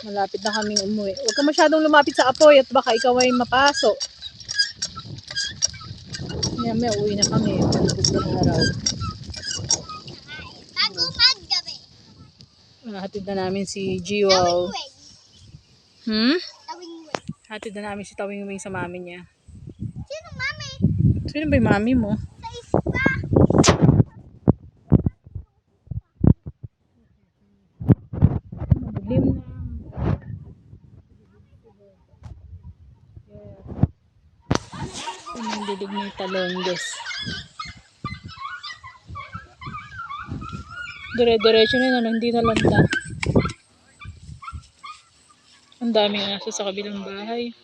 Malapit na kaming umuwi. Huwag ka masyadong lumapit sa apoy at baka ikaw ay mapaso. May uwi na kami. Palipog ng araw. Hatid na namin si Jiwal. Hatid na namin si Tawing Wing sa mami niya. Sino mami? Sino ba yung mami mo? Sa ispa. Madilim na. Ang dilig ng talongges. Dire-diretso na yun, hindi na landa. Ang daming aso sa kabilang bahay.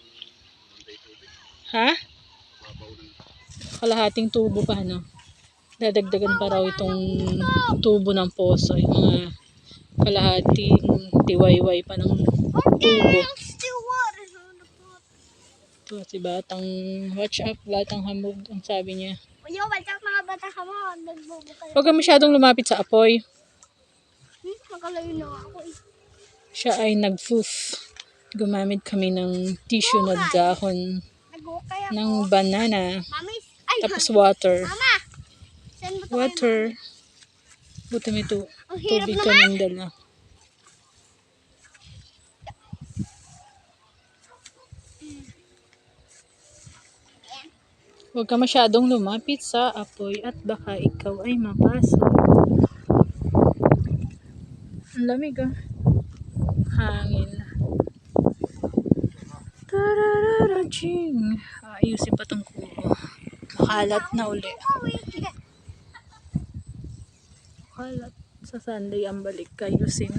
Ha? Kalahating tubo pa, no? Dadagdagan pa raw itong tubo ng poso. Yung mga kalahating tiwayway pa ng tubo. Ito si Batang, watch up, Batang Hamog, ang sabi niya. Watch out mga bata ka mo. Huwag ka masyadong lumapit sa apoy. Nakalayo na ako eh. Siya ay nag-foof. Gumamit kami ng tissue na dahon Nag-okay ako. ng banana. Mami, ay, Tapos water. mama. Saan mo to Water. Buti may Ang hirap tubig naman. kaming dala. Huwag ka masyadong lumapit sa apoy at baka ikaw ay mapasok. Ang lamig ah. Hangin. Tarararaching. Ayusin pa tong kubo. Makalat na uli. Makalat. Sa Sunday ang balik. Ayusin.